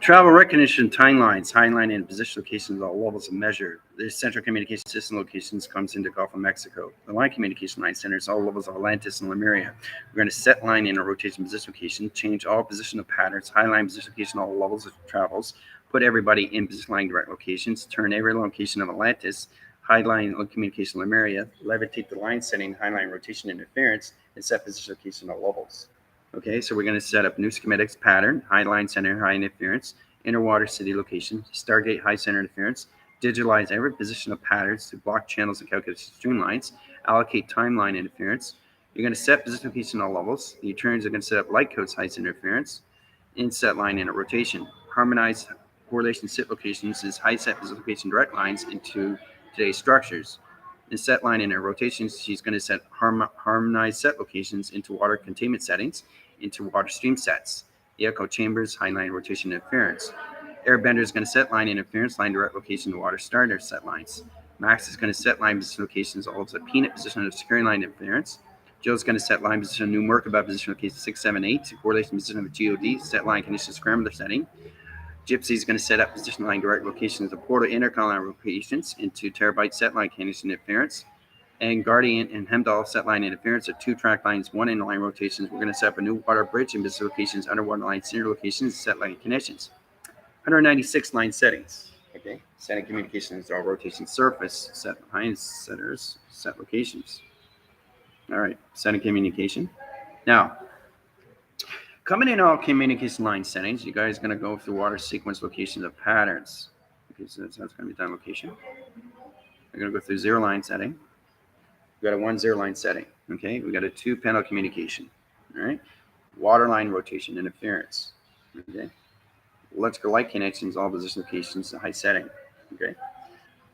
Travel recognition timelines, highline and position locations, all levels of measure. The central communication system locations comes into Gulf of Mexico. The line communication line centers, all levels of Atlantis and Lemuria. We're going to set line in a rotation position location, change all positional patterns, highline position location, all levels of travels, put everybody in position line direct locations, turn every location of Atlantis, highline communication Lemuria, levitate the line setting, highline rotation interference, and set position location all levels. Okay, so we're going to set up new schematics pattern, high line center, high interference, interwater city location, Stargate high center interference, digitalize every position of patterns to block channels and calculate streamlines, allocate timeline interference. You're going to set position location all levels. The turns are going to set up light codes high center interference, inset line and rotation. Harmonize correlation set locations as high set position location direct lines into today's structures. In set line and rotations, she's going to set harmonized set locations into water containment settings, into water stream sets, the echo chambers, high line rotation interference. Airbender is going to set line interference, line direct location to water starter set lines. Max is going to set line position locations, all of the peanut position of securing line interference. Joe's going to set line position new Merkaba position location 6, 7, 8, correlation position of GOD, set line condition scrambler setting. Gypsy is going to set up position line direct locations of portal intercom line locations into terabyte set line condition interference. And Guardian and Hemdahl set line interference of 2 track lines, 1 in-line rotations. We're going to set up a new water bridge and position locations, underwater line center locations, set line connections. 196 line settings. Okay, setting communications, all rotation surface, set line centers, set locations. All right, setting communication. Now, coming in all communication line settings, you guys are going to go through water sequence locations of patterns. Okay, so that's going to be done location. We're going to go through 0 line setting. We got a 1 0 line setting. Okay, we got a 2 panel communication. All right, water line rotation interference. Okay, electrical light connections, all position locations, high setting. Okay,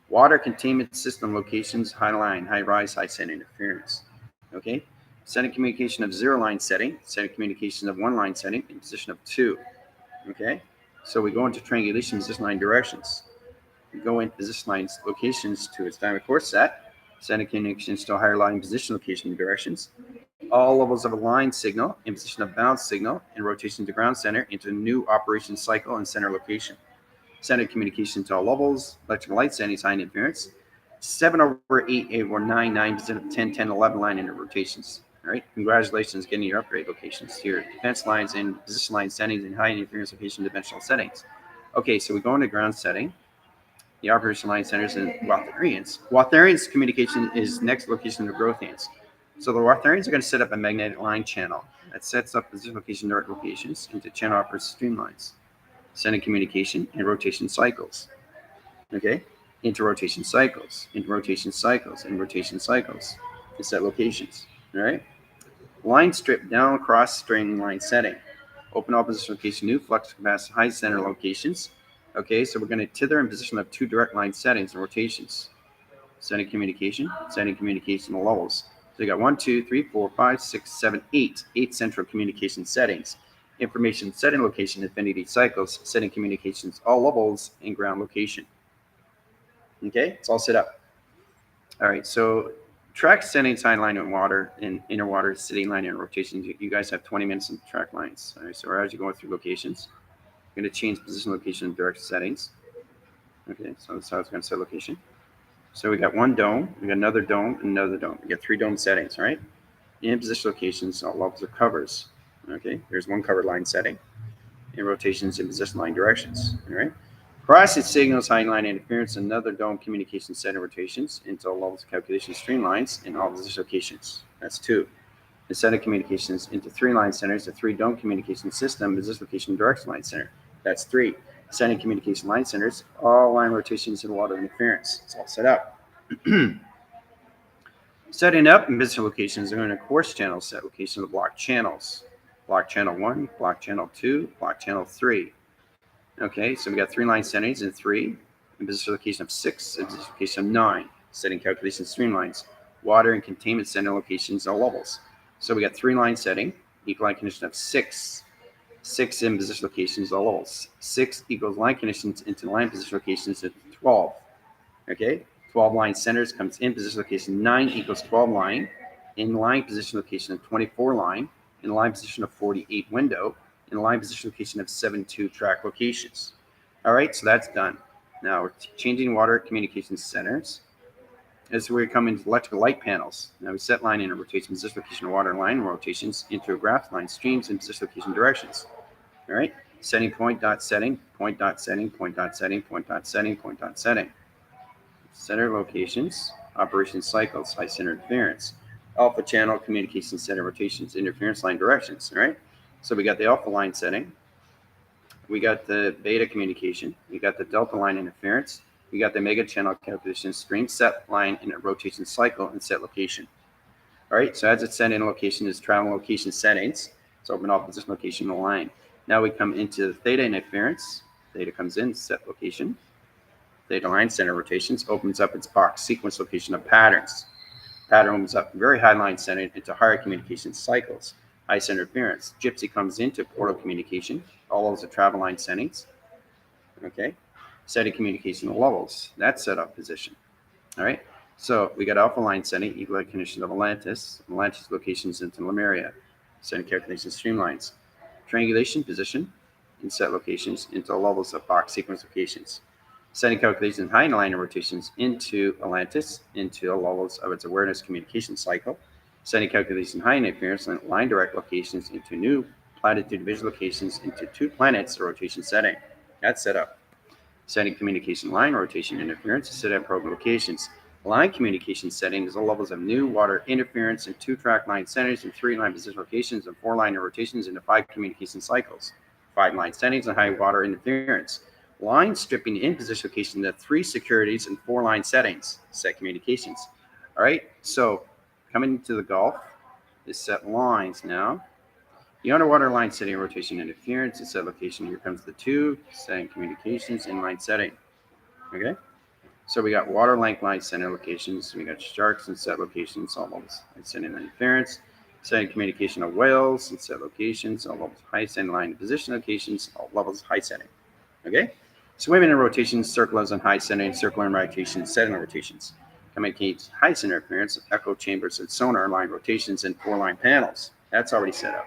water containment system locations, high line, high rise, high set interference. Okay. Setting communication of 0 line setting, setting communication of 1 line setting, in position of 2. Okay, so we go into triangulation position line directions. We go into position lines locations to its dynamic course set, setting communications to higher line position location directions. All levels of a line signal in position of bounce signal and rotation to ground center into new operation cycle and center location. Setting communication to all levels, electrical light settings, high interference. 7 over 8, 8 over 9, 9 position of 10, 10, 11 line inter rotations. All right, congratulations getting your upgrade locations here. Defense lines and position line settings and high interference location dimensional settings. Okay, so we go into ground setting. The operation line centers and Watharians. Watharians communication is next location of growth ants. So the Watharians are going to set up a magnetic line channel that sets up position location direct locations into channel operation streamlines, sending communication and rotation cycles. Okay, into rotation cycles, into rotation cycles, and rotation cycles to set locations. All right. Line strip down cross string line setting. Open all position location, new flux capacity, high center locations. Okay, so we're going to tether in position of 2 direct line settings and rotations. Setting communication levels. So you got 1, 2, 3, 4, 5, 6, 7, 8. 8 central communication settings. Information setting location, infinity cycles, setting communications, all levels, and ground location. Okay, it's all set up. All right, so track settings, high line and water, and inner water, city line and rotations. You guys have 20 minutes in track lines. All right, so as you're going through locations, you're going to change position, location, and direct settings. Okay, so that's how it's going to set location. So we got 1 dome, we got another dome, and another dome. We got 3 dome settings, right? In position locations, all levels of covers. Okay, there's 1 cover line setting. In rotations and position line directions. All right. Crossing signals, high line interference, another dome communication center rotations into all levels of calculation streamlines in all position locations. That's 2. The set of communications into 3 line centers, a 3 dome communication system, position location direction line center. That's 3. Setting communication line centers, all line rotations and water interference. It's all set up. Setting up in position locations are in a course channel set location of block channels. Block channel 1, block channel 2, block channel 3. Okay, so we got 3 line settings and 3, in position location of 6, in position location of 9, setting calculation streamlines, water and containment center locations, all levels. So we got 3 line setting, equal line condition of 6, 6 in position locations, all levels. 6 equals line conditions into line position locations at 12. Okay, 12 line centers comes in position location 9 equals 12 line, in line position location of 24 line, in line position of 48 window, and line position location of 7 2-track locations. All right, so that's done. Now we're changing water communication centers. As we come into electrical light panels, now we set line in a rotation position location of water line rotations into a graph line streams and position location directions. All right, setting point dot setting, point dot setting, point dot setting, point dot setting, point dot setting. Center locations, operation cycles, high center interference, alpha channel communication center rotations, interference line directions. All right, so we got the alpha line setting, we got the beta communication, we got the delta line interference, we got the mega channel calculation stream, set line in a rotation cycle, and set location. All right, so as it's set in location is travel location settings. It's open off position location of the line. Now we come into the theta interference. Theta comes in, set location. Theta line center rotations opens up its box sequence location of patterns. Pattern opens up very high line setting into higher communication cycles. High center interference. Gypsy comes into portal communication. All those are travel line settings. Okay, setting communication levels. That's set up position. All right, so we got alpha line setting, equal condition of Atlantis. Atlantis locations into Lemuria. Setting calculation streamlines. Triangulation position and set locations into levels of box sequence locations. Setting calculations high line rotations into Atlantis into levels of its awareness communication cycle. Setting calculation high interference and line direct locations into new platitude visual locations into 2 planets rotation setting. That's set up. Setting communication line rotation interference set up program locations. Line communication setting is the levels of new water interference and 2-track line centers and 3 line position locations and 4 line rotations into 5 communication cycles. 5 line settings and high water interference. Line stripping in position location to 3 securities and 4 line settings. Set communications. All right, so coming into the Gulf is set lines now. The underwater line setting rotation interference is set location. Here comes the 2 setting communications in line setting. Okay, so we got water length line center locations. We got sharks and set locations, all levels. Setting interference, setting communication of whales and set locations, all levels. High setting line position locations, all levels high setting. Okay, swimming in rotations, circulars and high setting, circular and rotations, setting rotations. Communicates high center interference, echo chambers and sonar line rotations and 4 line panels. That's already set up.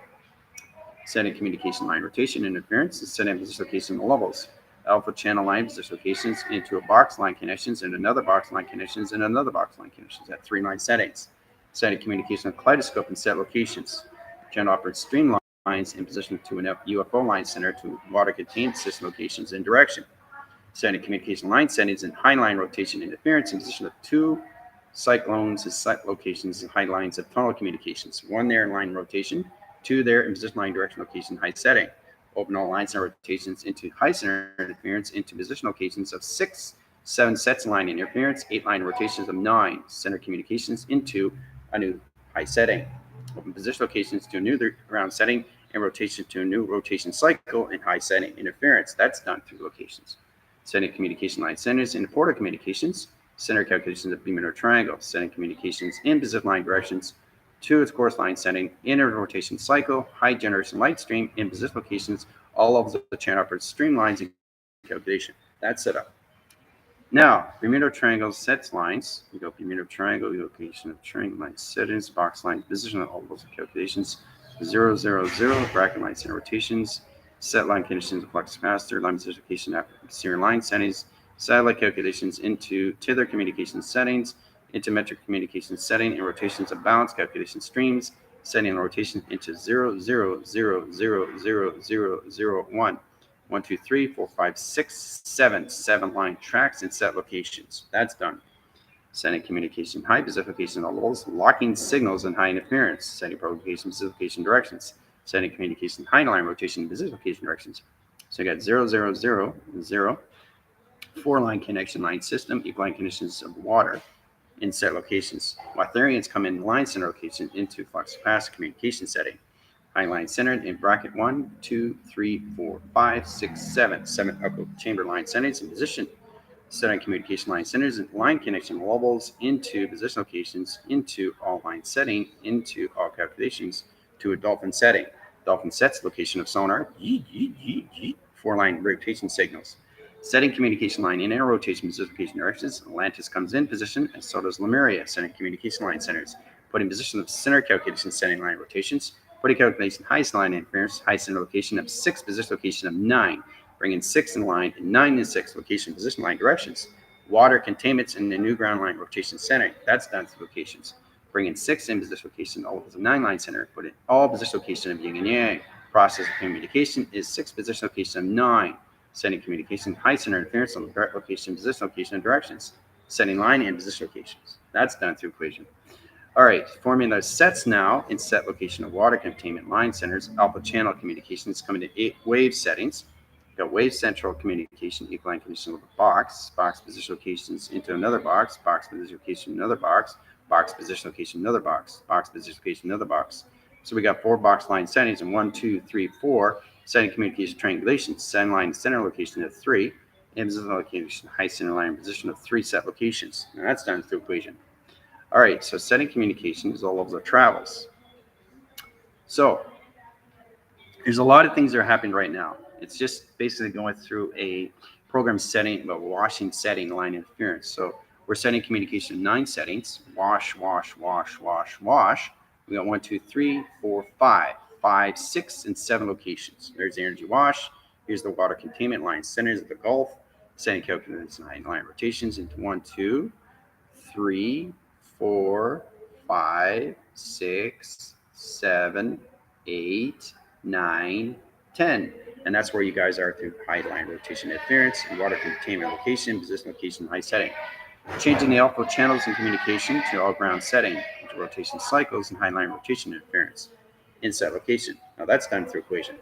Setting communication line rotation interference is setting position location levels. Alpha channel line position locations into a box line connections and another box line connections and another box line connections at 3 line settings. Setting communication of kaleidoscope and set locations. Channel operates streamlines in position to an UFO line center to water contained system locations and direction. Setting communication line settings and high line rotation interference in position of 2 cyclones and site locations and high lines of tunnel communications. 1 there in line rotation, 2 there in position line direction location high setting. Open all lines and rotations into high center interference into position locations of 6, 7 sets line interference, 8 line rotations of 9 center communications into a new high setting. Open position locations to a new ground setting and rotation to a new rotation cycle and high setting interference. That's done through locations. Setting communication line centers into portal communications, center calculations of Bermuda Triangle, setting communications in position line directions to its course line setting, inner rotation cycle, high generation light stream, in position locations, all levels of the channel operates streamlines and calculation. That's set up. Now, Bermuda Triangle sets lines. We go Bermuda Triangle, location of triangle line settings, box line position, all levels of calculations, 0, 0, 0, bracket line center rotations, set line conditions of flux capacitor, line position location after exterior line settings, satellite calculations into tether communication settings, intermetric communication setting and rotations of balance calculation streams, setting and rotation into 0, 0, 0, 0, 0, 0, 0, 1, 1, 2, 3, 4, 5, 6, 7, 7 line tracks and set locations. That's done. Setting communication high position location all levels, locking signals and high interference, setting propagation position directions, setting communication high line rotation position location directions. So you got 0, 0, 0, 0, 4 line connection line system, equal line conditions of water in set locations. Watherians come in line center location into flux capacitor communication setting. High line centered in bracket 1, 2, 3, 4, 5, 6, 7. 7 echo chamber line settings in position. Setting communication line centers and line connection levels into position locations, into all line setting, into all calculations, to a dolphin setting. Dolphin sets location of sonar, 4 line rotation signals. Setting communication line in inner rotation position location directions. Atlantis comes in position, and so does Lemuria. Setting communication line centers. Putting position of center calculation setting line rotations. For the calculation, highest line interference, high center location of 6, position location of 9. Bring in 6 in line and 9 in 6 location, position line directions. Water containments in the new ground line rotation center. That's down to locations. Bring in 6 in position location, all of the 9 line center. Put in all position location of yin and yang. Process of communication is 6 position location of 9. Sending communication, high center interference on the direct location, position location, and directions. Sending line and position locations. That's done through equation. All right, forming those sets now in set location of water containment line centers, alpha channel communications coming to 8 wave settings. We've got wave central communication, equal line condition of a box position locations into another box position location, another box position location, another box position location, another box. So we got 4 box line settings and 1, 2, 3, 4 setting communication triangulation, send line center location of 3, and position location, high center line position of 3 set locations. Now that's done through equation. All right, so setting communication is all levels of travels. So there's a lot of things that are happening right now. It's just basically going through a program setting, but washing setting line interference. So we're setting communication 9 settings, wash. We got 1, 2, 3, 4, 5, 6, and 7 locations. There's the energy wash. Here's the water containment line centers of the Gulf. Setting calculations 9 line rotations into 1, 2, 3, 4, 5, 6, 7, 8, 9, 10. And that's where you guys are through high line rotation interference and water containment location, position location, high setting. Changing the alpha channels in communication to all ground setting, into rotation cycles and high line rotation interference in set location. Now that's done through equation.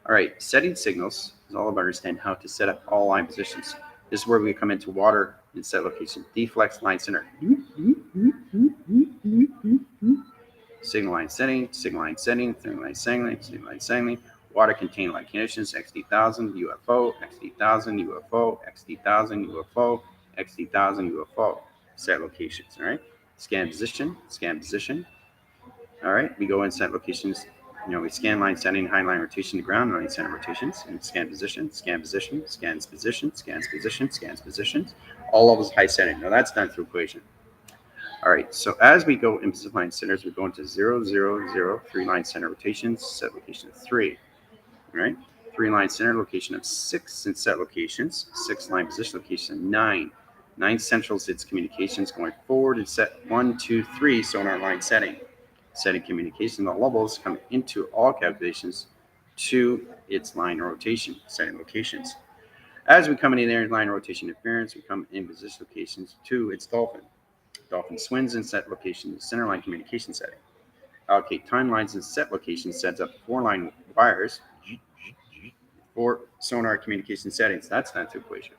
All right, setting signals is all about understanding how to set up all line positions. This is where we come into water in set location. Deflex line center. Signal line setting, signal line setting, signal line setting, signal line setting. Water contained line conditions, XD1000, UFO, XD1000, UFO, XD1000, UFO, XD1000, UFO. Set locations, all right? Scan position, scan position. All right, we go in set locations. We scan line setting, high line rotation to ground line center rotations, and scan position, scans position, scans position, scans positions. All levels high setting. Now that's done through equation. All right, so as we go into line centers, we go into 0, 0, 0, 3 line center rotations, set location of 3. All right, 3 line center location of 6 and set locations, 6 line position location of 9. 9 centrals its communications going forward and set 1, 2, 3 sonar line setting. Setting communication at levels come into all calculations to its line rotation, setting locations. As we come in there in line rotation interference, we come in position locations to its dolphin. Dolphin swims in set location, center line communication setting. Allocate timelines and set locations, sets up 4 line wires for sonar communication settings. That's done through equation.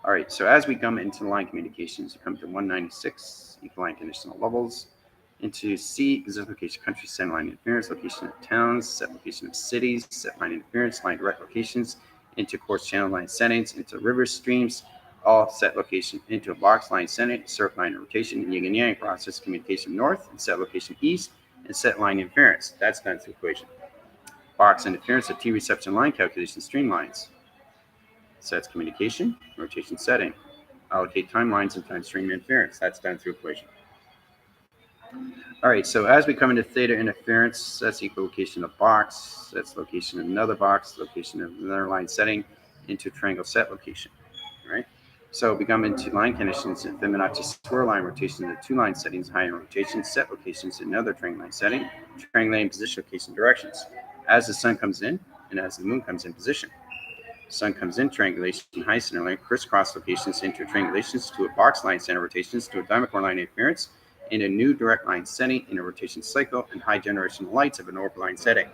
All right, so as we come into line communications, we come to 196, equal line conditional levels. Into C, position location, country, center line interference, location of towns, set location of cities, set line interference, line direct locations, into course channel line settings, into rivers, streams, all set location, into a box line setting, circle line rotation, and yin and yang process communication north, and set location east, and set line interference. That's done through equation. Box interference of T reception line calculation streamlines. Sets communication, rotation setting. Allocate timelines and time stream interference. That's done through equation. All right, so as we come into theta interference, that's equal location of box, that's location of another box, location of another line setting, into triangle set location. All right, so we come into line conditions and Fibonacci square line rotation into 2 line settings, high in rotation, set locations, another triangle line setting, triangulating position location directions. As the sun comes in and as the moon comes in position. Sun comes in, triangulation, high center line, crisscross locations into triangulations to a box line center rotations to a diameter line interference, in a new direct line setting in a rotation cycle and high generation lights of an orbital line setting.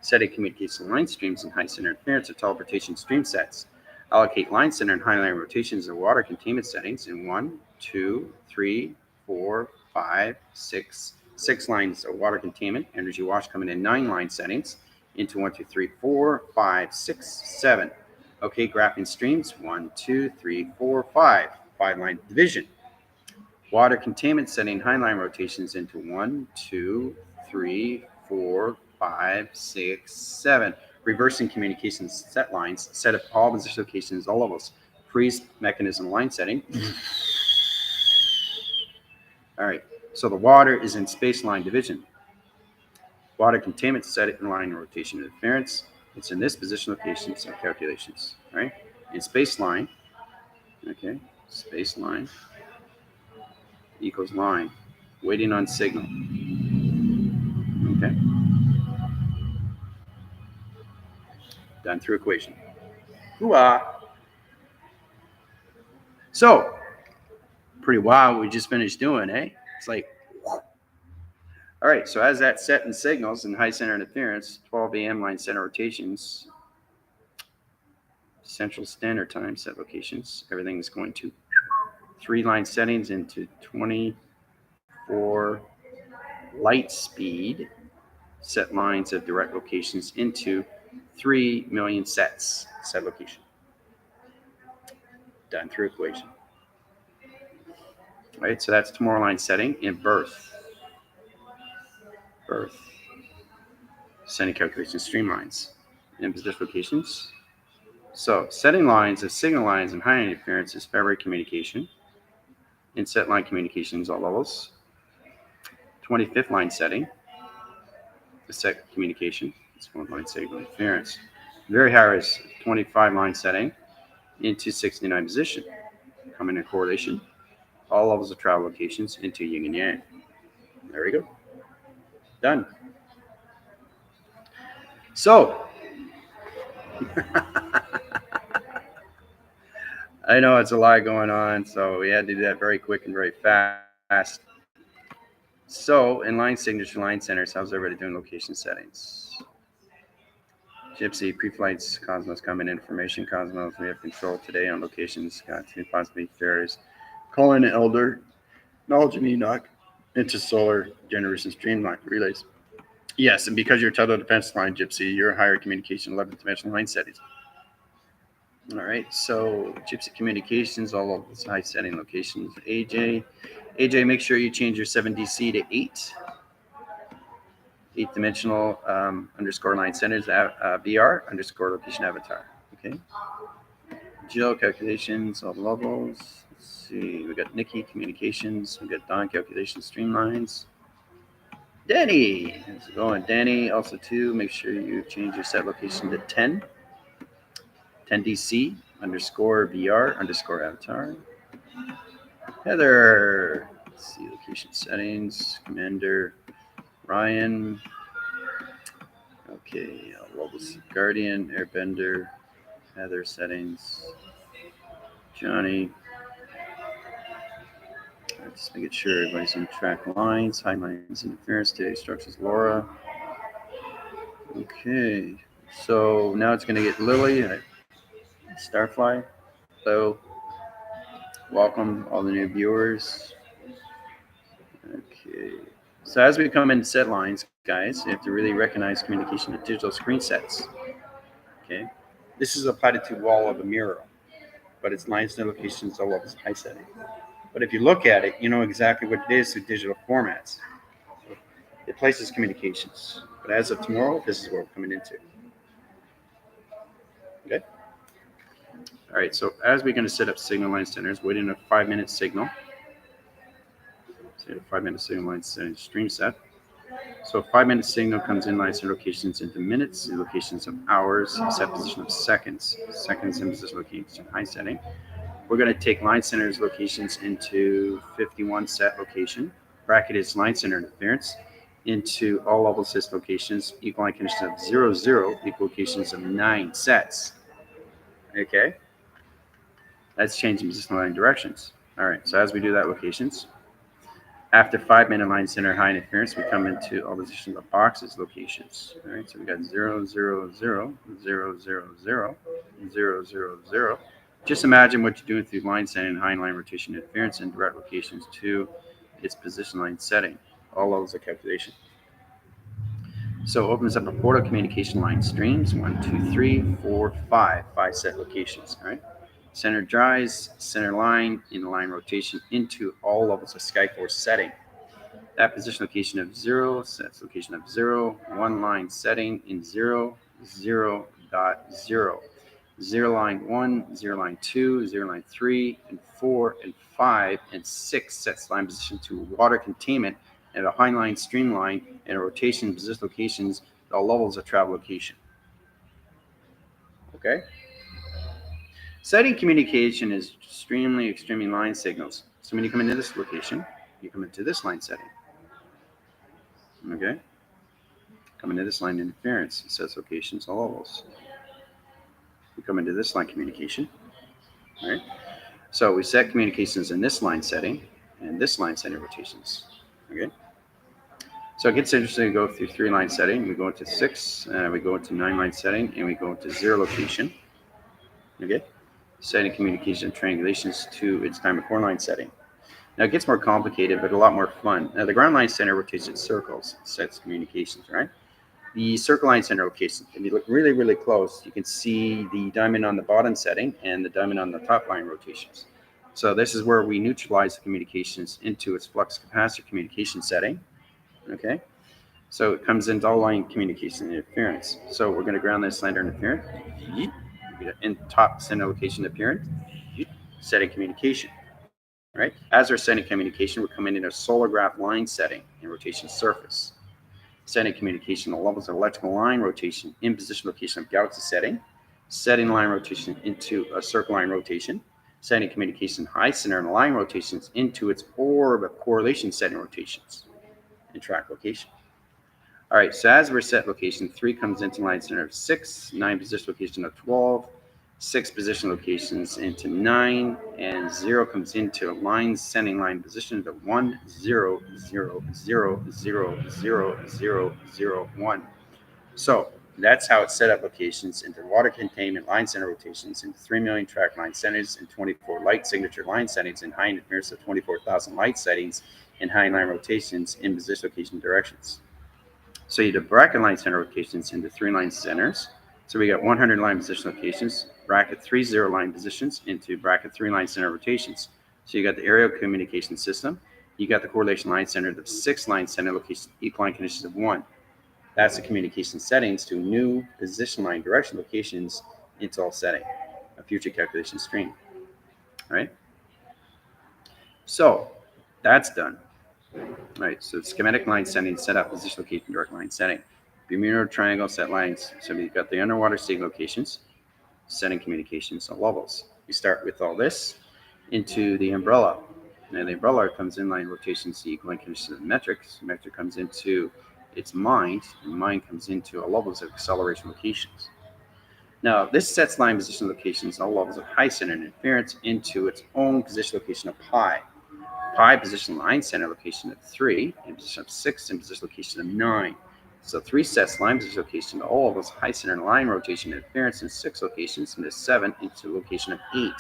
Setting communication line streams and high center interference of teleportation stream sets. Allocate line center and high line rotations of water containment settings in 1, 2, 3, 4, 5, 6. 6 lines of water containment, energy wash coming in 9 line settings into 1, 2, 3, 4, 5, 6, 7. Okay, graphing streams 1, 2, 3, 4, 5. 5 line division. Water containment setting high line rotations into 1, 2, 3, 4, 5, 6, 7. Reversing communications set lines, set up all position locations, all levels. Freeze mechanism line setting. All right, so the water is in space line division. Water containment set in line rotation interference. It's in this position location, so calculations, right? In space line, okay, space line equals line, waiting on signal, okay? Done through equation. Hoo-ah! So, pretty wild we just finished doing, eh? It's like, all right, so as that set in signals and high center interference, 12 a.m. line center rotations, Central Standard Time set locations, everything is going to 3 line settings into 24 light speed set lines of direct locations into 3 million sets set location. Done through equation. All right, so that's tomorrow line setting in birth. Setting calculation streamlines in position locations. So setting lines of signal lines and high interference is February communication. In set line communications all levels. 25th line setting, the set communication. It's one line signal interference. Very high risk 25 line setting into 69 position. Coming in correlation. All levels of travel locations into yin and yang. There we go. Done. So, I know it's a lot going on, so we had to do that very quick and very fast. So, in line signature, line centers, how's everybody doing location settings? Gypsy, pre-flights, Cosmos, coming information, Cosmos, we have control today on locations, got 2 possibly fairs. Colin Elder, Knowledge and Enoch, Intersolar, Generation Streamline, relays. Yes, and because you're total defense line, Gypsy, you're higher communication, 11th dimensional line settings. All right, so Gypsy Communications, all of those high setting locations. AJ, make sure you change your 7DC to 8. 8 dimensional underscore line centers, VR underscore location avatar. Okay. Jill calculations, all levels. Let's see, we got Nikki communications, we got Don calculations, streamlines. Danny, how's it going? Danny, also too, make sure you change your set location to 10. 10DC underscore VR underscore avatar. Heather, let's see, location settings, Commander Ryan. Okay, Lobos Guardian, Airbender, Heather settings, Johnny. Right, just making sure everybody's in track lines, high lines, interference today, structures, Laura. Okay, so now it's going to get Lily at Starfly. So, welcome all the new viewers. Okay, so as we come in set lines, guys, you have to really recognize communication of digital screen sets. Okay, this is a platitude wall of a mural, but it's lines and locations all of its high setting. But if you look at it, you know exactly what it is through digital formats. It places communications. But as of tomorrow, this is what we're coming into. Okay. All right, so as we're going to set up signal line centers, waiting a 5-minute signal. So a 5-minute signal line center stream set. So a 5-minute signal comes in line center locations into minutes, locations of hours, set position of seconds, seconds in position location high setting. We're going to take line centers locations into 51 set location. Bracket is line center interference into all level sys locations, equal line conditions of 0, 0, equal locations of 9 sets. Okay. That's changing position line directions. All right. So as we do that locations, after 5-minute line center high interference, we come into all positions of boxes locations. All right. So we got 0, 0, 0, 0, 0, 0, 0, 0, 0. Just imagine what you're doing through line setting, high line rotation interference, and direct locations to its position line setting. All levels of calculation. So it opens up a portal communication line streams 1, 2, 3, 4, 5 set locations. All right. Center dries, center line, in line rotation into all levels of Skyforce setting. That position location of 0 sets location of 0, 1 line setting in 0, 0, 0 line 1, 0 line 2, 0 line 3, and 4, and 5, and 6 sets line position to water containment and a highline, streamline, and a rotation, position locations, all levels of travel location. Okay? Setting communication is extremely line signals. So when you come into this location, you come into this line setting. Okay? Come into this line interference. It says locations, all levels. We come into this line communication. All right? So we set communications in this line setting and this line setting rotations. Okay? So it gets interesting to go through 3-line setting. We go into 6, we go into 9-line setting, and we go into 0 location. Okay? Setting communication and triangulations to its time of 4-line setting. Now it gets more complicated, but a lot more fun. Now the ground line center rotates in circles, sets communications, right? The circle line center location, if you look really close, you can see the diamond on the bottom setting and the diamond on the top line rotations. So this is where we neutralize the communications into its flux capacitor communication setting. Okay, so it comes into all line communication interference. So we're going to ground this line interference. In top center location interference, setting communication. Right? As we're setting communication, we're coming into a solar graph line setting and rotation surface. Setting communication, the levels of electrical line rotation in position location of galaxy setting line rotation into a circle line rotation, setting communication high center and line rotations into its orb of correlation setting rotations and track location. All right, so as we're set location, 3 comes into line center of 6, 9 position location of 12, 6 position locations into 9, and 0 comes into a line sending line position of 1, 0, 0, 0, 0, 0, 0, 0, 1. So that's how it's set up locations into water containment line center rotations into 3 million track line centers and 24 light signature line settings and high interference of 24,000 light settings and high line rotations in position location directions. So you do bracket line center rotations into 3 line centers. So we got 100 line position locations, bracket 3 0 line positions into bracket 3 line center rotations. So you got the aerial communication system. You got the correlation line center of 6 line center locations, equal conditions of 1. That's the communication settings to new position line direction locations into all setting, a future calculation stream. All right. So that's done. All right, so schematic line setting, set up position location direct line setting. Bermuda Triangle set lines. So we've got the underwater sig locations, setting communications and levels. We start with all this into the umbrella. Now the umbrella comes in line rotations, the equal conditions of metrics. Metric comes into its mind, and mind comes into all levels of acceleration locations. Now this sets line position locations, all levels of high center interference into its own position location of pi. Pi position line center location of 3, and position of 6, and position location of 9. So 3 sets line position location to all of those high center line rotation interference in 6 locations, into 7 into location of 8.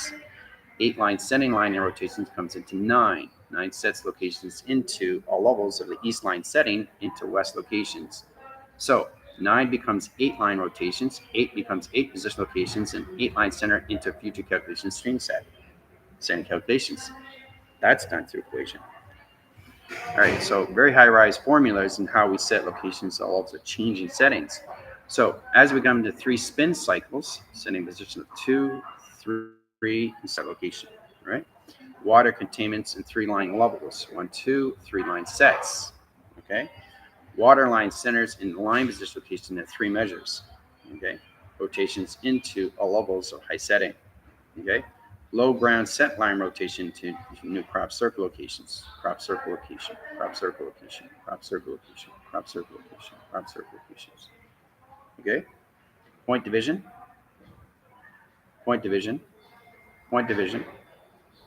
8 line sending line and rotations comes into 9. 9 sets locations into all levels of the east line setting into west locations. So 9 becomes 8 line rotations, 8 becomes 8 position locations, and 8 line center into future calculation stream set. Setting calculations. That's done through equation. All right, so very high-rise formulas and how we set locations, all of the changing settings. So as we come to 3 spin cycles, setting position of 2, 3, and set location, right? Water containments in 3 line levels, 1, 2, 3 line sets, okay? Water line centers in line position location at 3 measures, okay? Rotations into all levels of high setting, okay? Low ground set line rotation to new crop circle locations, crop circle location, crop circle location, crop circle location, crop circle location, crop circle locations. Okay? Point division, point division, point division,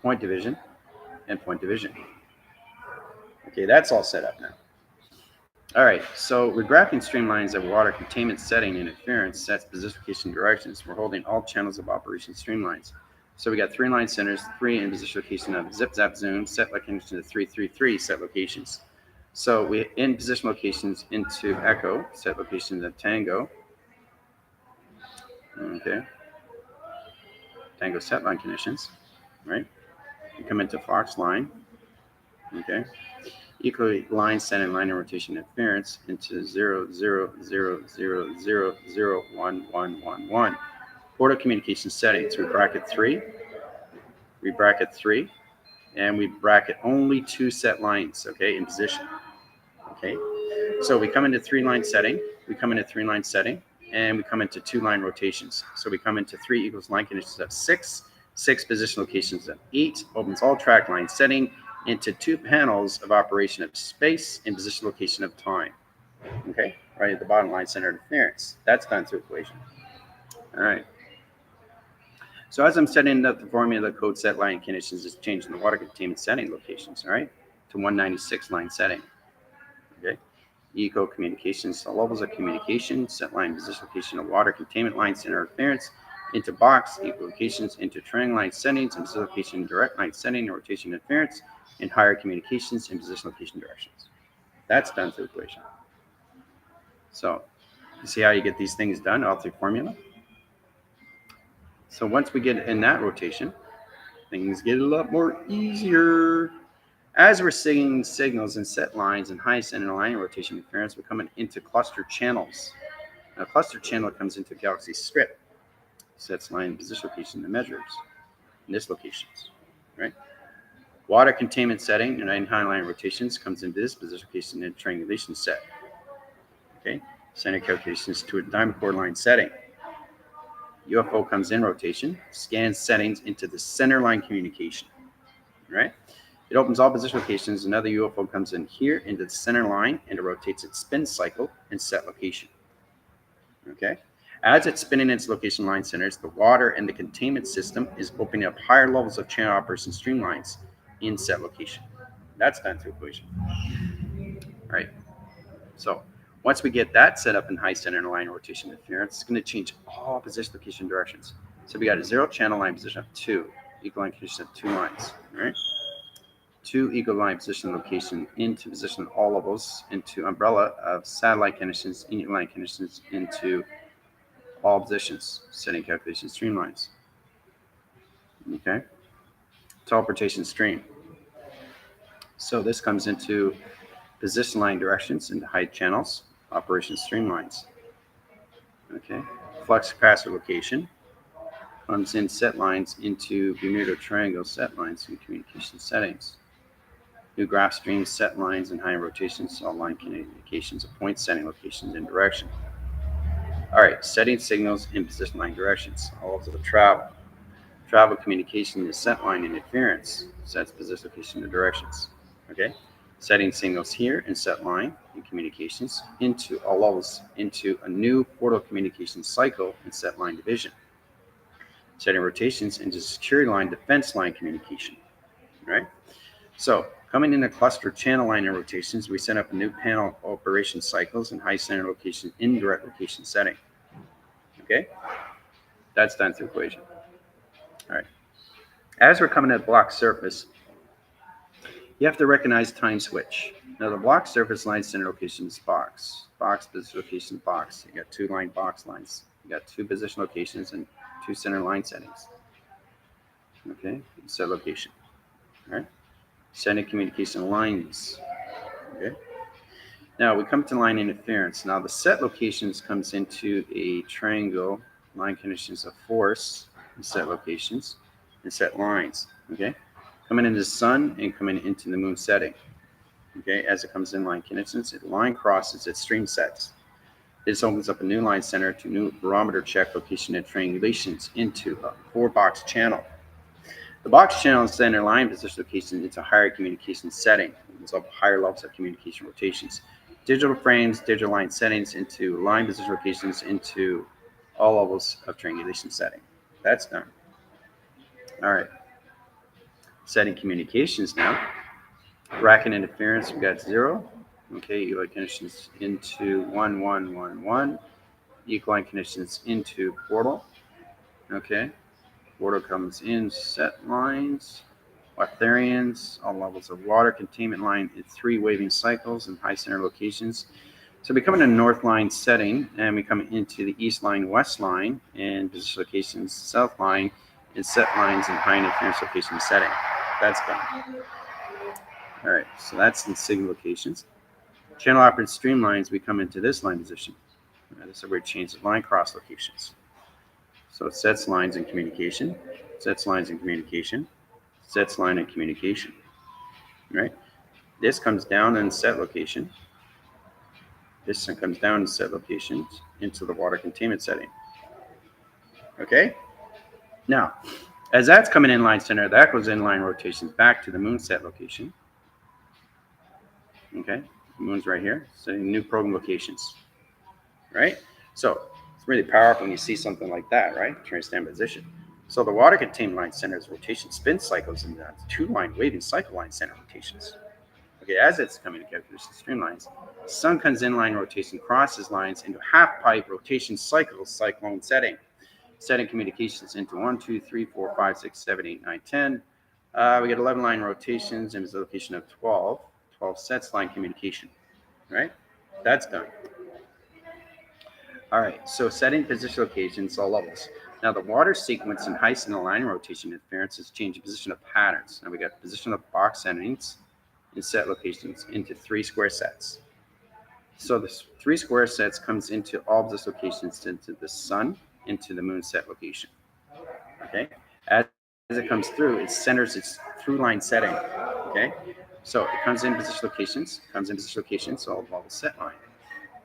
point division, and point division. Okay, that's all set up now. All right, so we're graphing streamlines of water containment setting interference sets position location directions. We're holding all channels of operation streamlines. So we got 3 line centers, 3 in position location of zip zap zoom, set location to 3, 3, 3 set locations. So we in position locations into echo, set locations of tango. Okay. Tango set line conditions, right? We come into fox line. Okay. Equally line set and line and rotation interference into 0, 0, 0, 0, 0, 0, 1, 1, 1, 1. Portal communication settings, we bracket 3, and we bracket only 2 set lines, okay, in position. Okay, so we come into 3-line setting, and we come into 2-line rotations. So we come into 3 equals line conditions of 6, 6 position locations of 8, opens all track line setting into 2 panels of operation of space and position location of time. Okay, right at the bottom line center interference. That's done through equation. All right. So as I'm setting up the formula, the code set line conditions is changing the water containment setting locations, all right, to 196 line setting. Okay. Eco communications, the levels of communication, set line position location of water containment line center interference into box, equal locations into triangle line settings and position location direct line setting and rotation interference, and higher communications and position location directions. That's done through equation. So you see how you get these things done all through formula? So once we get in that rotation, things get a lot more easier. As we're seeing signals and set lines and high center line rotation interference, we're coming into cluster channels. Now, cluster channel comes into galaxy strip, sets line position location and measures in this locations, right? Water containment setting and high line rotations comes into this position location and triangulation set. Okay, center calculations to a diamond core line setting. UFO comes in rotation, scans settings into the center line communication, right? It opens all position locations. Another UFO comes in here into the center line and it rotates its spin cycle and set location. Okay. As it's spinning its location line centers, the water and the containment system is opening up higher levels of channel operation streamlines in set location. That's done through equation. All right. So once we get that set up in high center line rotation interference, it's going to change all position location directions. So we got a 0 channel line position of 2, equal line condition of 2 lines, right? 2 equal line position location into position all levels into umbrella of satellite conditions, unit line conditions into all positions, setting calculation streamlines. Okay, teleportation stream. So this comes into position line directions into height channels, operation streamlines. Okay, flux capacitor location comes in set lines into Bermuda Triangle set lines and communication settings. New graph streams, set lines, and high rotations, all line communications of point setting locations and direction. All right, setting signals in position line directions. All of the travel. Travel communication is set line interference, sets position location and directions. Okay, setting signals here in set line and communications into all levels into a new portal communication cycle and set line division. Setting rotations into security line defense line communication. Right? So coming into cluster channel line and rotations, we set up a new panel of operation cycles and high center location indirect location setting. Okay, that's done through equation. All right. As we're coming at block surface, you have to recognize time switch. Now the block surface line center location is box. Box position location box. You got 2 line box lines. You got 2 position locations and 2 center line settings. Okay, set location. All right. Setting communication lines. Okay. Now we come to line interference. Now the set locations comes into a triangle line conditions of force and set locations and set lines. Okay. Coming into the sun and coming into the moon setting. Okay. As it comes in line conditions, it line crosses its stream sets. This opens up a new line center to new barometer check location and triangulations into a 4-box channel. The box channel center line position location into higher communication setting. It's up higher levels of communication rotations. Digital frames, digital line settings into line position locations into all levels of triangulation setting. That's done. All right. Setting communications now. Bracket interference, we got 0. Okay, equal line conditions into 1, 1, 1, 1. Equal line conditions into portal. Okay. Portal comes in, set lines, Arthurians, all levels of water containment line in 3 waving cycles and high center locations. So we come in a north line setting and we come into the east line, west line, and position locations, south line, and set lines and high interference location setting. That's done. All right, so that's the signal locations. Channel operated streamlines, we come into this line position. This is where we change the line cross locations. So it sets lines in communication, sets lines in communication, sets line in communication, right? This comes down in set location, Piston comes down to set locations into the water containment setting. Okay? Now, as that's coming in line center, that goes in line rotations back to the moon set location. Okay? The moon's right here. Setting new program locations. Right? So it's really powerful when you see something like that, right? Trying to stand position. So the water containment line center's rotation spin cycles in the two-line waving cycle line center rotations. Okay, as it's coming to calculation streamlines, sun comes in line rotation, crosses lines into half pipe rotation cycles cyclone setting. Setting communications into 1, 2, 3, 4, 5, 6, 7, 8, 9, 10. We get 11 line rotations and a location of 12. 12 sets line communication, right? That's done. All right, so setting position locations, all levels. Now the water sequence and heights in the line rotation interference is changing position of patterns. Now we got position of box settings and set locations into 3 square sets. So the 3 square sets comes into all of these locations, into the sun, into the moon set location. Okay, as it comes through, it centers its through line setting. Okay, so it comes in position locations, so all the set line.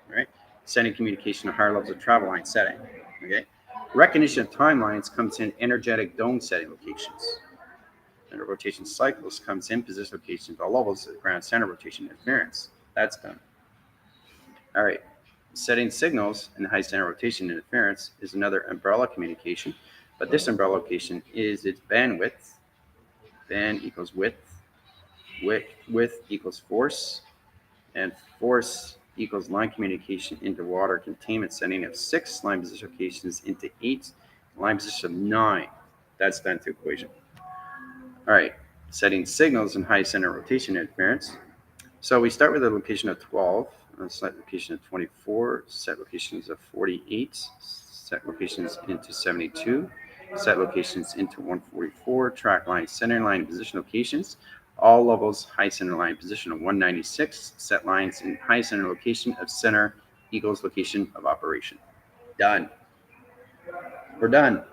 Right, setting communication to higher levels of travel line setting. Okay, recognition of timelines comes in energetic dome setting locations. And the rotation cycles comes in position locations, all levels of the ground center rotation interference. That's done. All right, setting signals in the high center rotation interference is another umbrella communication, but this umbrella location is its bandwidth. Band equals width, width equals force, and force equals line communication into water containment setting of 6 line position locations into 8 line position of 9. That's done to equation. All right, setting signals in high center rotation interference. So we start with a location of 12, set location of 24, set locations of 48, set locations into 72, set locations into 144, track line, center line, position locations, all levels, high center line position of 196, set lines in high center location of center equals location of operation. Done. We're done.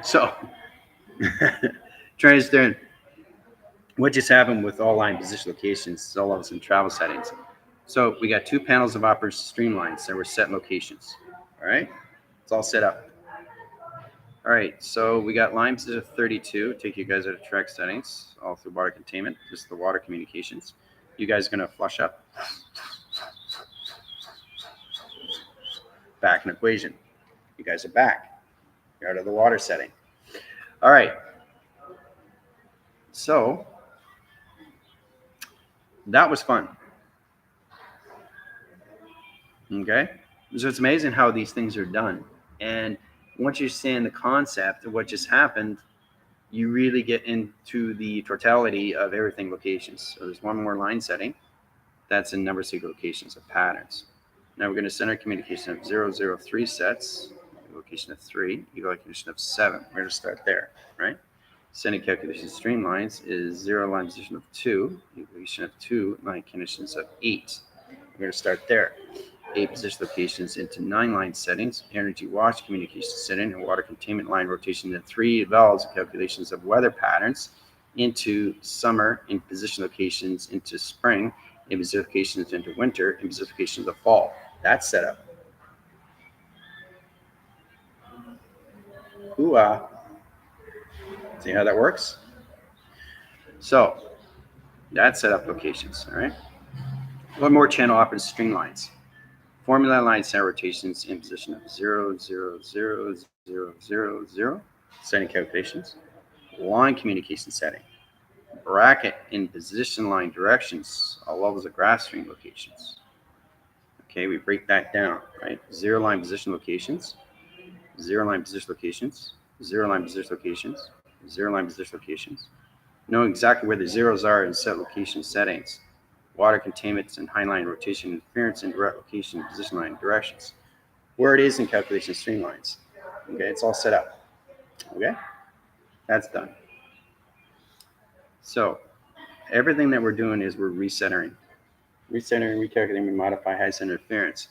So, try to understand what just happened with all line position locations, all levels and travel settings. So we got 2 panels of operation streamlines that were set locations. All right, it's all set up. All right, so we got line position of 32. Take you guys out of track settings, all through water containment, just the water communications. You guys are gonna flush up. Back in equation. You guys are back. You're out of the water setting. All right. So that was fun. Okay. So it's amazing how these things are done. And once you understand the concept of what just happened, you really get into the totality of everything locations. So there's one more line setting. That's in number sequence locations of patterns. Now we're going to center communication of 0, 0, 3 sets, location of 3, location of 7. We're going to start there, right? Sending calculation streamlines is 0 line position of 2, location of 2, line conditions of 8. We're going to start there. 8 position locations into 9 line settings, energy watch communication setting, and water containment line rotation into 3 valves calculations of weather patterns into summer, in position locations into spring, in position locations into winter, in position locations of fall. That's set up. Ooh-ah. See how that works? So that's set up locations, all right? One more channel operates streamlines. Formula line center rotations in position of 0, 0, 0, 0, 0, 0. Setting calculations. Line communication setting. Bracket in position line directions, all levels of graph stream locations. Okay, we break that down, right? 0 line position locations, 0 line position locations, 0 line position locations, 0 line position locations. Know exactly where the zeros are in set location settings. Water containments and high line rotation interference and direct location position line directions. Where it is in calculation streamlines. Okay, it's all set up. Okay, that's done. So everything that we're doing is we're recentering, recalculating, we modify high center interference,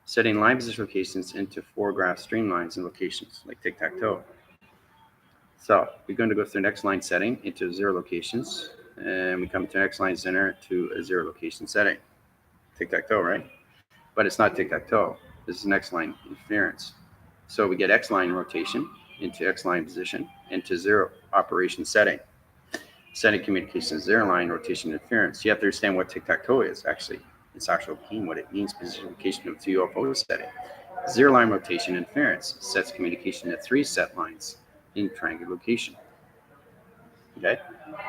setting line position locations into 4 graph streamlines and locations like tic-tac-toe. So we're going to go through the next line setting into 0 locations, And we come to X line center to a 0 location setting. Tic-tac-toe, right? But it's not tic-tac-toe. This is an X line interference. So we get X line rotation into X line position into 0 operation setting. Setting communication 0 line rotation interference. You have to understand what tic-tac-toe is actually. Its actual meaning, what it means, position location of 2 UFO setting. 0 line rotation interference sets communication to 3 set lines in triangular location. Okay,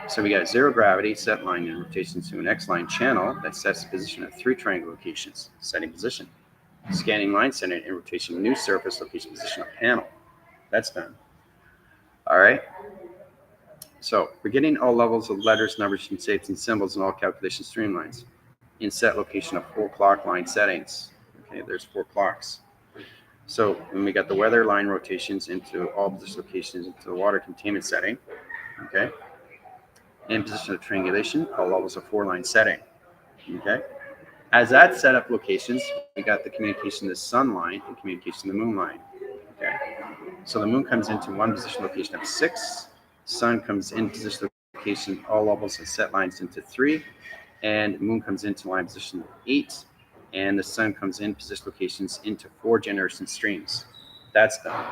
so we got 0 gravity set line in rotation to an X line channel that sets the position of 3 triangle locations. Setting position. Scanning line setting in rotation new surface location position of panel. That's done. All right. So we're getting all levels of letters, numbers, and shapes and symbols in all calculation streamlines in set location of 4 clock line settings. Okay, there's 4 clocks. So when we got the weather line rotations into all position locations into the water containment setting, okay, and position of triangulation, all levels of 4 line setting, okay. As that setup locations, we got the communication to the sun line and communication to the moon line, okay. So the moon comes into one position location of 6, sun comes in position location, all levels of set lines into 3, and moon comes into line position 8, and the sun comes in position locations into 4 generation streams. That's done.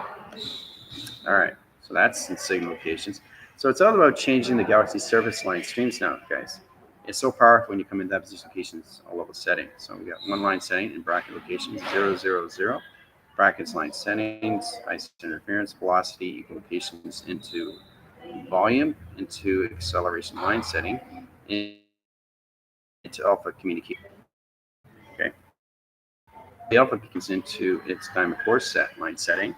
All right, so that's in signal locations. So it's all about changing the galaxy surface line streams now, guys. It's so powerful when you come into that position locations, all level setting. So we got 1 line setting in bracket locations 0, 0, 0. Brackets line settings, ice interference, velocity, equal locations into volume, into acceleration line setting, into alpha communication. Okay. The alpha comes into its diamond core set line setting.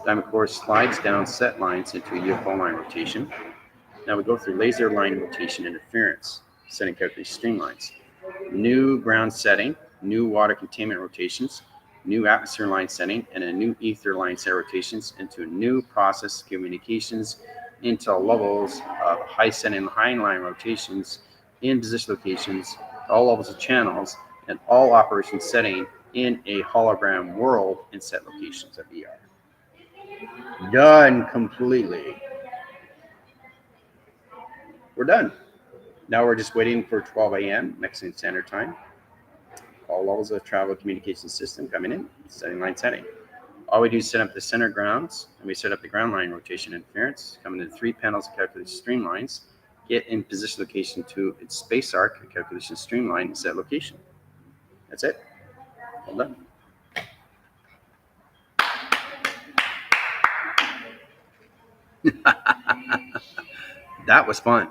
Diamond core slides down set lines into a UFO line rotation. Now we go through laser line rotation interference, setting calculation streamlines. New ground setting, new water containment rotations, new atmosphere line setting, and a new ether line set rotations into new process communications into levels of high setting and high line rotations in position locations, all levels of channels, and all operations setting in a hologram world in set locations of ER. Done completely. We're done. Now we're just waiting for 12 a.m. Mexican Standard Time. All levels of travel communication system coming in, setting line setting. All we do is set up the center grounds, and we set up the ground line rotation interference, coming in 3 panels of calculation streamlines, get in position location to its space arc, calculation streamline, and set location. That's it. Well done. That was fun.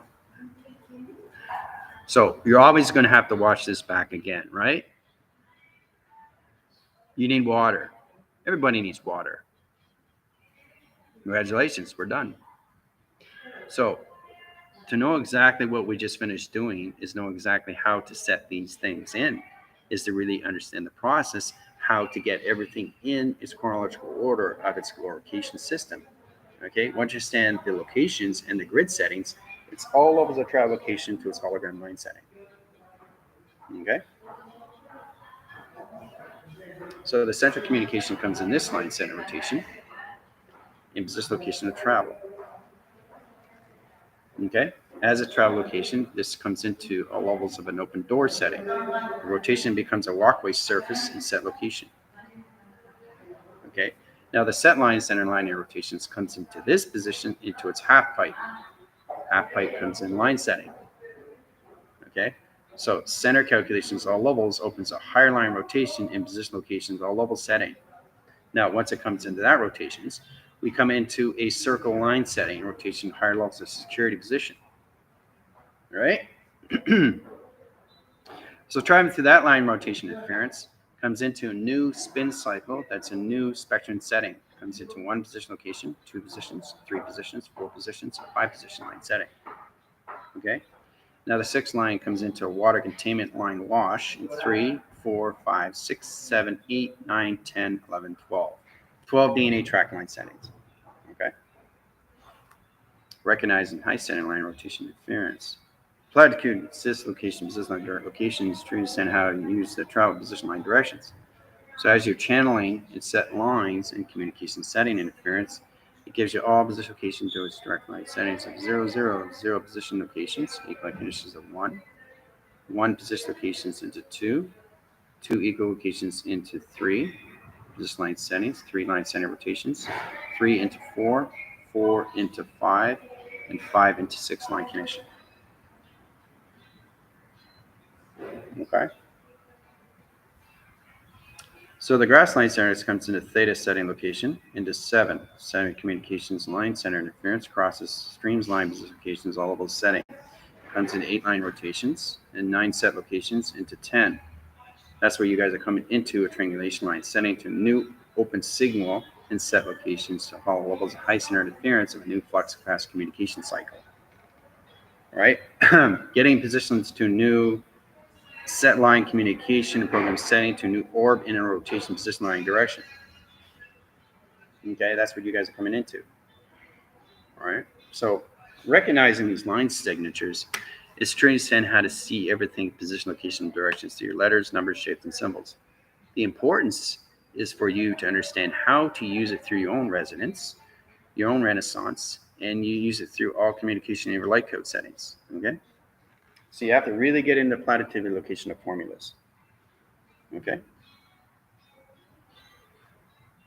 So you're always going to have to watch this back again, right? You need water. Everybody needs water. Congratulations, we're done. So to know exactly what we just finished doing is know exactly how to set these things in, is to really understand the process, how to get everything in its chronological order of its location system. Okay, once you understand the locations and the grid settings, it's all levels of travel location to its hologram line setting. Okay, so the central communication comes in this line center rotation in position location of travel. Okay, as a travel location, this comes into all levels of an open door setting. The rotation becomes a walkway surface and set location. Okay, now the set line center linear rotations comes into this position into its half pipe. Half pipe comes in line setting. Okay, so center calculations all levels opens a higher line rotation in position locations all level setting. Now once it comes into that rotations, we come into a circle line setting rotation higher levels of security position. All right. So driving through that line rotation interference comes into a new spin cycle. That's a new spectrum setting. Comes into 1 position location, 2 positions, 3 positions, 4 positions, 5 position line setting. Okay. Now the 6th line comes into a water containment line wash in 3, 4, 5, 6, 7, 8, 9, 10, 11, 12. 12 DNA track line settings. Okay. Recognizing high setting line rotation interference. Platitude consists location, position line direct locations to understand how to use the travel position line directions. So as you're channeling, it's set lines and communication setting interference. It gives you all position locations to its direct line settings of 0, 0, 0 position locations, equal line conditions of 1, 1 position locations into 2, 2 equal locations into 3, position line settings, 3 line center rotations, 3 into 4, 4 into 5, and 5 into 6 line condition. Okay. So the grass line center comes into theta setting location, into 7, setting communications line center interference, crosses streams line position locations, all of those settings. Comes in 8 line rotations and 9 set locations into 10. That's where you guys are coming into a triangulation line setting to new open signal and set locations to follow levels of high center interference of a new flux capacitor communication cycle. All right, getting positions to new set line communication program setting to new orb in a rotation position line direction. Okay, that's what you guys are coming into. All right, so recognizing these line signatures is to understand how to see everything position, location, directions through your letters, numbers, shapes, and symbols. The importance is for you to understand how to use it through your own resonance, your own renaissance, and you use it through all communication in your light code settings. Okay, so you have to really get into platitude location of formulas. Okay,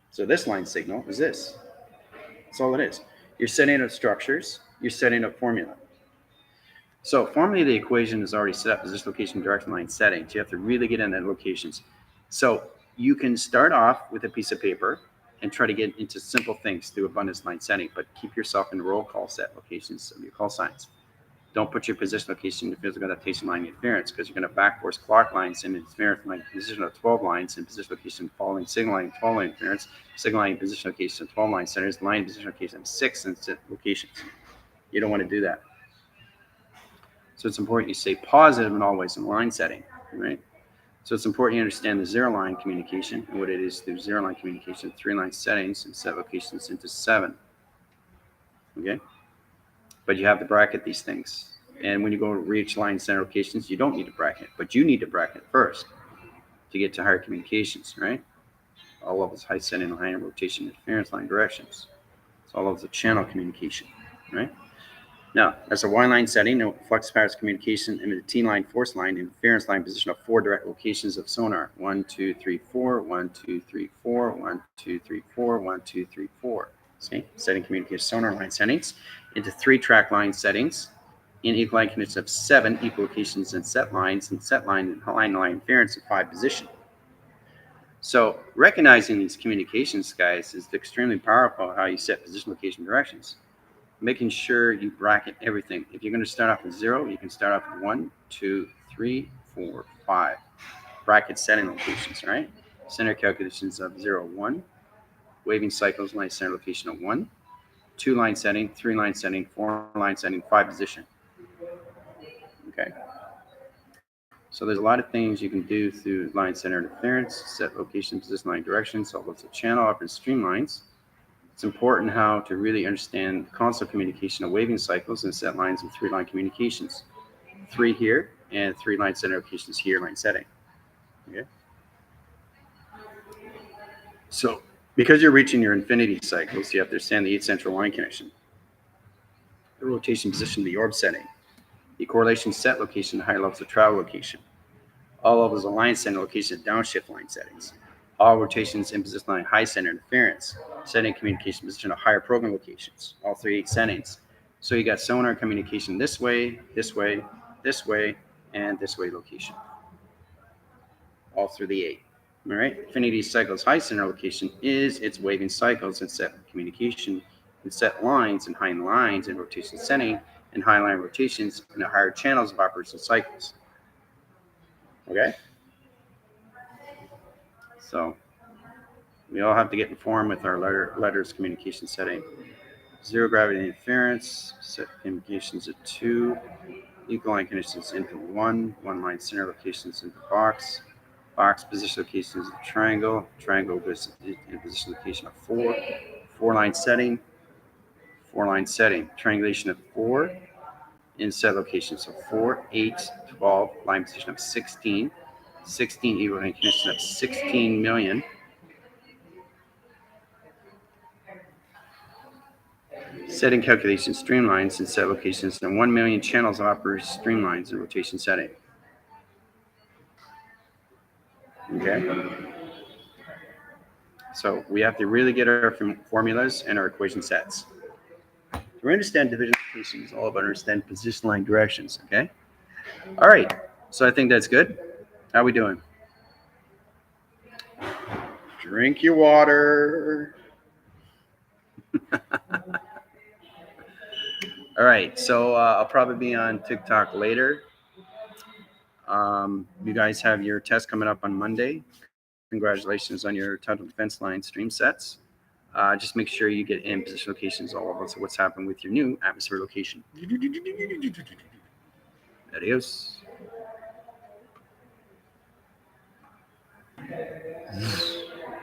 so this line signal is this. That's all it is. You're setting up structures, you're setting up formula. So formally, the equation is already set up as this location direction line settings. You have to really get into locations. So you can start off with a piece of paper and try to get into simple things through abundance line setting, but keep yourself in roll call set locations of your call signs. Don't put your position location in physical adaptation line interference because you're going to back force clock lines and interference line position of 12 lines and position location following signal line 12 line interference, signal line position location 12 line centers, line position location 6 and locations. You don't want to do that. So it's important you stay positive and always in line setting, right? So it's important you understand the zero line communication and what it is through zero line communication, 3 line settings and set locations into 7. Okay? But you have to bracket these things. And when you go to reach line center locations, you don't need to bracket, but you need to bracket first to get to higher communications, right? All levels high setting, high rotation, interference line directions. It's all levels of channel communication, right? Now, that's a Y line setting, no flux capacitor communication, and a T line force line, interference line position of 4 direct locations of sonar. 1, 2, 3, 4, 1, 2, 3, 4, 1, 2, 3, 4, 1, 2, 3, 4. See, setting communication sonar line settings into 3 track line settings in equal line conditions of 7 equal locations and set line and line interference in 5 position. So recognizing these communications, guys, is extremely powerful how you set position, location, directions. Making sure you bracket everything. If you're going to start off with 0, you can start off with 1, 2, 3, 4, 5. Bracket setting locations, right? Center calculations of 0, 1. Waving cycles, line center location of 1. 2 line setting, 3 line setting, 4 line setting, 5 position. Okay. So there's a lot of things you can do through line center interference, set location, position, line directions, all lots of channel up and stream lines. It's important how to really understand constant communication of waving cycles and set lines and 3 line communications. 3 here and 3 line center locations here, line setting. Okay. So because you're reaching your infinity cycles, you have to understand the 8 central line connection, the rotation position of the orb setting, the correlation set location, higher levels of travel location, all levels of line center location, downshift line settings, all rotations in position line high center interference, setting communication position of higher program locations, all 3 8 settings. So you got sonar communication this way, this way, this way, and this way location, all through the 8. All right, infinity cycles high center location is its waving cycles and set communication and set lines and high lines and rotation setting and high line rotations and the higher channels of operation cycles. Okay, so we all have to get informed with our letters communication setting. 0 gravity interference, set communications at 2, equal line conditions into 1, 1 line center locations into box, box position locations of triangle, triangle in position location of 4, 4 line setting, 4 line setting, triangulation of 4 in set locations of 4, 8, 12, line position of 16, 16 equal line condition of 16 million. Setting calculation streamlines and set locations and 1 million channels of operator streamlines and rotation setting. Okay. So we have to really get our formulas and our equation sets. To understand division locations, all about understand position line directions. Okay. All right. So I think that's good. How are we doing? Drink your water. All right. So I'll probably be on TikTok later. You guys have your test coming up on Monday. Congratulations on your total defense line stream sets. Just make sure you get in position locations all over. So what's happened with your new atmosphere location. Adios.